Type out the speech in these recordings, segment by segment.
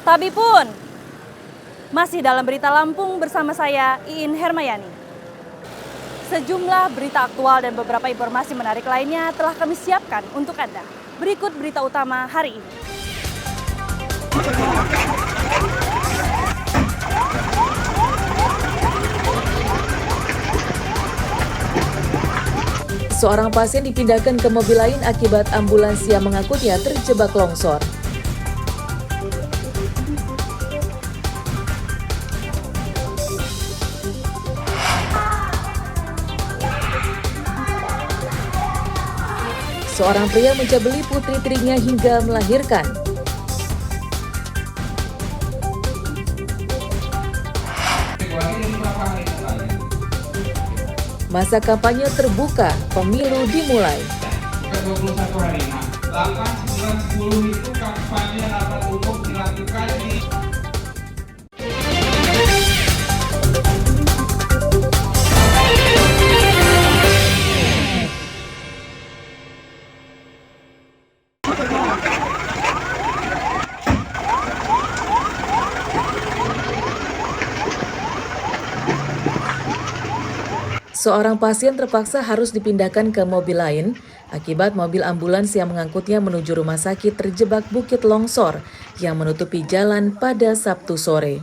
Tapi pun masih dalam berita Lampung bersama saya Iin Hermayani. Sejumlah berita aktual dan beberapa informasi menarik lainnya telah kami siapkan untuk Anda. Berikut berita utama hari ini. Seorang pasien dipindahkan ke mobil lain akibat ambulans yang mengangkutnya terjebak longsor. Seorang pria mencabuli putri tirinya hingga melahirkan. Masa kampanye terbuka, pemilu dimulai. 21 hari. 8, 9, 10 itu kampanye rapat umum dilakukan di Seorang pasien terpaksa harus dipindahkan ke mobil lain akibat mobil ambulans yang mengangkutnya menuju rumah sakit terjebak bukit longsor yang menutupi jalan pada Sabtu sore.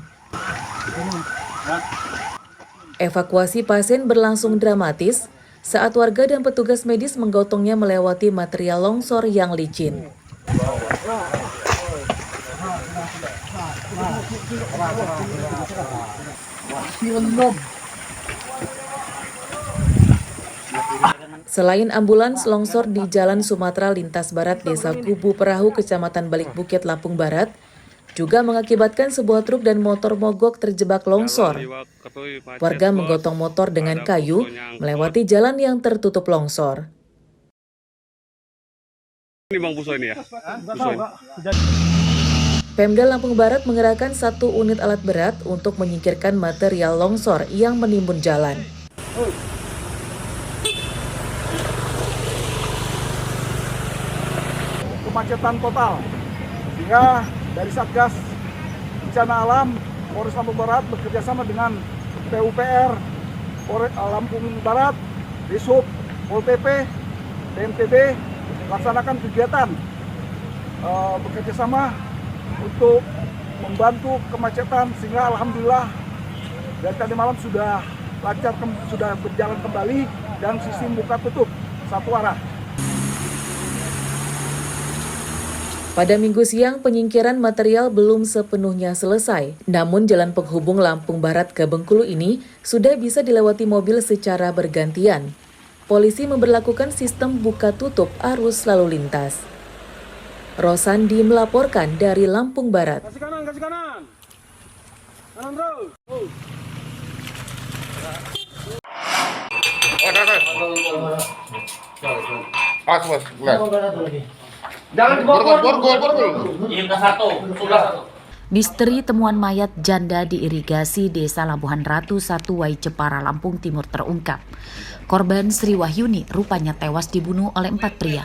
Evakuasi pasien berlangsung dramatis saat warga dan petugas medis menggotongnya melewati material longsor yang licin. Selain ambulans, longsor di Jalan Sumatera Lintas Barat Desa Kubu Perahu, Kecamatan Balik Bukit, Lampung Barat, juga mengakibatkan sebuah truk dan motor mogok terjebak longsor. Warga menggotong motor dengan kayu melewati jalan yang tertutup longsor. Ini Bang Buso ini ya? Pemda Lampung Barat mengerahkan 1 unit alat berat untuk menyingkirkan material longsor yang menimbun jalan. Kemacetan total, sehingga dari Satgas Bencana Alam Polres Lampung Barat bekerjasama dengan PUPR Polres Lampung Barat, Disub, Pol PP, BNPB melaksanakan kegiatan bekerjasama untuk membantu kemacetan, sehingga alhamdulillah dari tadi malam sudah lancar, sudah berjalan kembali dan sistem buka tutup satu arah. Pada Minggu siang, penyingkiran material belum sepenuhnya selesai. Namun jalan penghubung Lampung Barat ke Bengkulu ini sudah bisa dilewati mobil secara bergantian. Polisi memberlakukan sistem buka tutup arus lalu lintas. Rosandi melaporkan dari Lampung Barat. Kasih kanan, kasih kanan. Kanan terus. Misteri temuan mayat janda di irigasi Desa Labuhan Ratu 1 Wai Jepara, Lampung Timur terungkap. Korban Sri Wahyuni rupanya tewas dibunuh oleh 4 pria.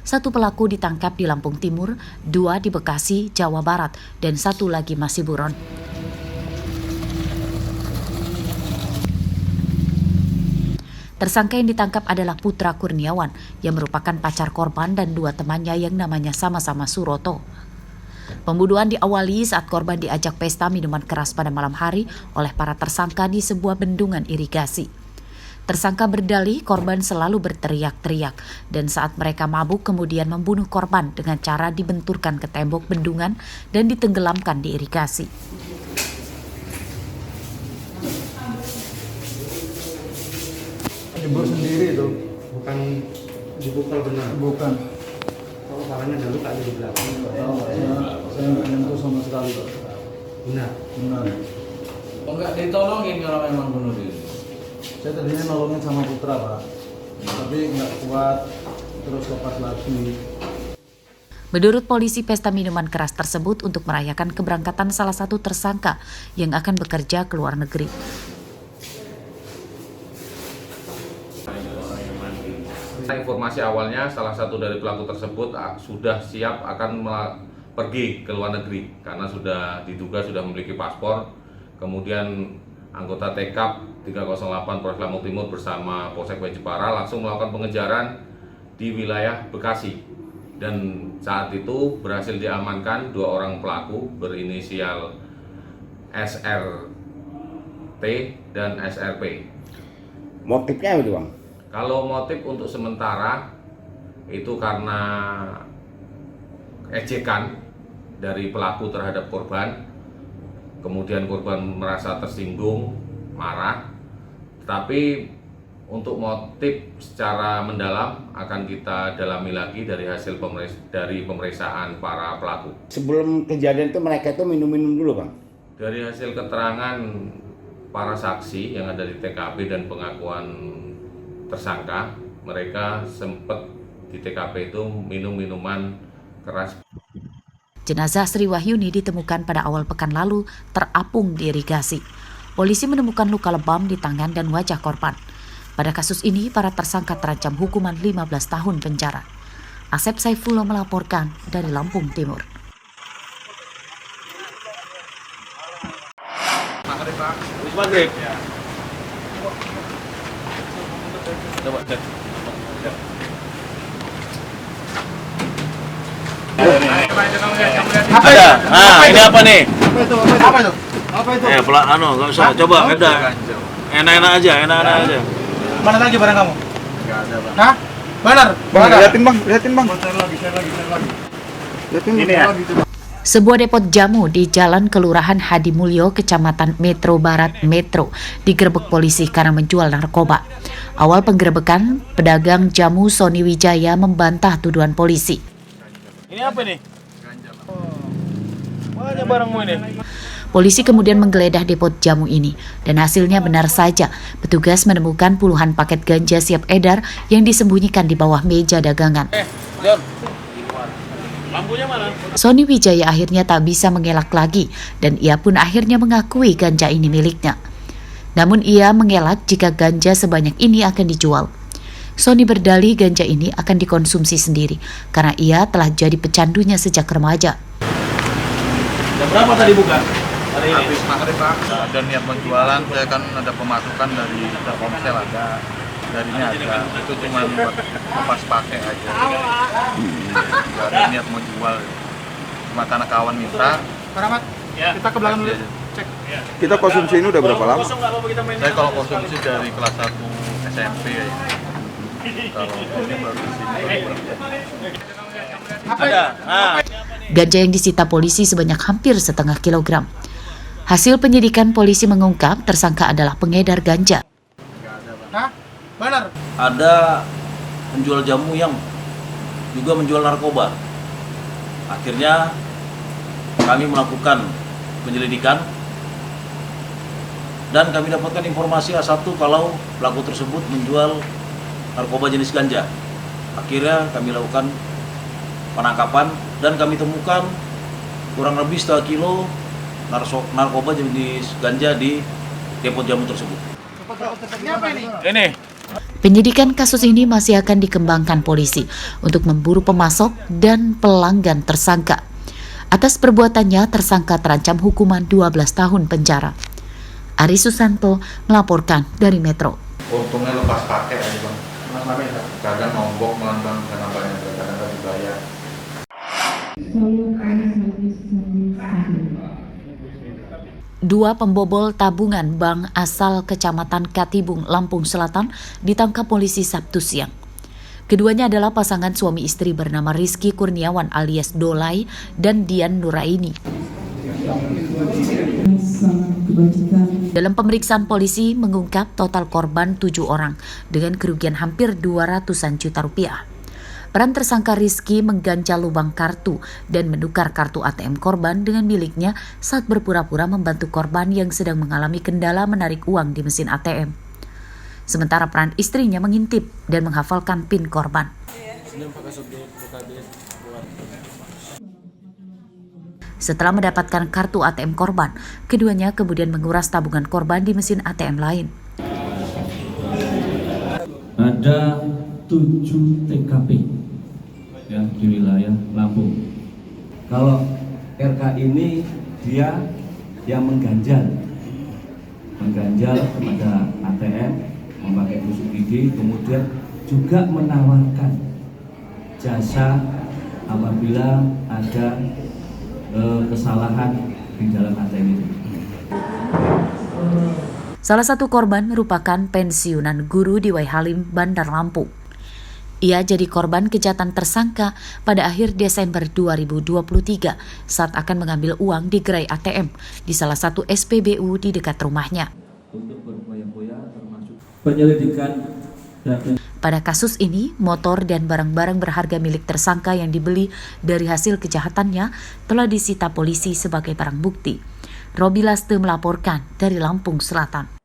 1 pelaku ditangkap di Lampung Timur, 2 di Bekasi, Jawa Barat, dan 1 lagi masih buron. Tersangka yang ditangkap adalah Putra Kurniawan yang merupakan pacar korban dan 2 temannya yang namanya sama-sama Suroto. Pembunuhan diawali saat korban diajak pesta minuman keras pada malam hari oleh para tersangka di sebuah bendungan irigasi. Tersangka berdalih korban selalu berteriak-teriak dan saat mereka mabuk kemudian membunuh korban dengan cara dibenturkan ke tembok bendungan dan ditenggelamkan di irigasi. Jebol sendiri itu, bukan dibukul benar. bukan. Kalau parahnya ada luka di belakang. Saya nggak nyentuh sama sekali, Pak. Benar. Benar. Enggak ditolongin kalau memang bunuh diri. Saya tadinya nolongin sama Putra, Pak. Tapi nggak kuat, terus lepas lagi. Menurut polisi, pesta minuman keras tersebut untuk merayakan keberangkatan salah satu tersangka yang akan bekerja ke luar negeri. Informasi awalnya salah satu dari pelaku tersebut sudah siap akan pergi ke luar negeri karena diduga sudah memiliki paspor. Kemudian anggota TKP 308 Polres Lampung Timur bersama Polsek Jepara langsung melakukan pengejaran di wilayah Bekasi. Dan saat itu berhasil diamankan 2 orang pelaku berinisial SRT dan SRP. Motifnya apa, Bang? Kalau motif untuk sementara itu karena ejekan dari pelaku terhadap korban, kemudian korban merasa tersinggung, marah. Tetapi untuk motif secara mendalam akan kita dalami lagi dari hasil pemeriksaan para pelaku. Sebelum kejadian itu mereka itu minum-minum dulu, Bang? Dari hasil keterangan para saksi yang ada di TKP dan pengakuan tersangka, mereka sempat di TKP itu minum minuman keras. Jenazah Sri Wahyuni ditemukan pada awal pekan lalu terapung di irigasi. Polisi menemukan luka lebam di tangan dan wajah korban. Pada kasus ini, para tersangka terancam hukuman 15 tahun penjara. Asep Saifullah melaporkan dari Lampung Timur. Maghrib. Coba cek. Ada. Nah, ini apa nih? Apa itu? Pelan, nggak usah. Coba, ada. Enak-enak aja. Mana lagi barang kamu? Nggak ada, Bang. Hah? Benar. Bang, liatin bang. Share lagi. Liatin Ini ya. Sebuah depot jamu di Jalan Kelurahan Hadimulyo, Kecamatan Metro Barat, Metro, digerebek polisi karena menjual narkoba. Awal penggerebekan, pedagang jamu Sony Wijaya membantah tuduhan polisi. Ini apa nih? Mana barangmu ini? Polisi kemudian menggeledah depot jamu ini dan hasilnya benar saja. Petugas menemukan puluhan paket ganja siap edar yang disembunyikan di bawah meja dagangan. John. Lampunya mana? Sony Wijaya akhirnya tak bisa mengelak lagi dan ia pun akhirnya mengakui ganja ini miliknya. Namun ia mengelak jika ganja sebanyak ini akan dijual. Sony berdalih ganja ini akan dikonsumsi sendiri karena ia telah jadi pecandunya sejak remaja. Jam berapa tadi buka? Hari ini? Habis maghrib, Pak. Ada niat penjualan, saya kan ada pemasukan dari Telkomsel ada, dari ini ada. Itu cuma buat lepas pakai aja. Gak ada niat mau jual. Cuma karena kawan minta. Paramat. Ya. Kita ke belakang dulu. Iya. Cek. Kita konsumsi ini udah berapa lama? Saya kalau konsumsi dari kelas 1 SMP ya. Kalau ini baru di sini. Ada. Nah. Ganja yang disita polisi sebanyak hampir setengah kilogram. Hasil penyidikan polisi mengungkap tersangka adalah pengedar ganja. Hah? Benar. Ada penjual jamu yang juga menjual narkoba. Akhirnya kami melakukan penyelidikan dan kami dapatkan informasi A1 kalau pelaku tersebut menjual narkoba jenis ganja. Akhirnya kami lakukan penangkapan dan kami temukan kurang lebih 1 kilo narkoba jenis ganja di depot jamu tersebut. Ini. Penyidikan kasus ini masih akan dikembangkan polisi untuk memburu pemasok dan pelanggan tersangka. Atas perbuatannya, tersangka terancam hukuman 12 tahun penjara. Ari Susanto melaporkan dari Metro. Untungnya lepas pakai aja, Bang. Kadang nombok melambang karena banyak, kadang dibayar. Dua pembobol tabungan bank asal Kecamatan Katibung, Lampung Selatan ditangkap polisi Sabtu siang. Keduanya adalah pasangan suami istri bernama Rizky Kurniawan alias Dolai dan Dian Nuraini. Dalam pemeriksaan polisi mengungkap total korban 7 orang dengan kerugian hampir 200-an juta rupiah. Peran tersangka Rizky mengganjal lubang kartu dan menukar kartu ATM korban dengan miliknya saat berpura-pura membantu korban yang sedang mengalami kendala menarik uang di mesin ATM. Sementara peran istrinya mengintip dan menghafalkan PIN korban. Setelah mendapatkan kartu ATM korban, keduanya kemudian menguras tabungan korban di mesin ATM lain. Ada 7 TKP ya, di wilayah Lampung. Kalau RK ini dia yang mengganjal kepada ATM memakai tusuk gigi, kemudian juga menawarkan jasa apabila ada kesalahan di dalam ATM itu. Salah satu korban merupakan pensiunan guru di Waihalim, Bandar Lampung. Ia jadi korban kejahatan tersangka pada akhir Desember 2023 saat akan mengambil uang di gerai ATM di salah satu SPBU di dekat rumahnya. Pada kasus ini, motor dan barang-barang berharga milik tersangka yang dibeli dari hasil kejahatannya telah disita polisi sebagai barang bukti. Robi Laste melaporkan dari Lampung Selatan.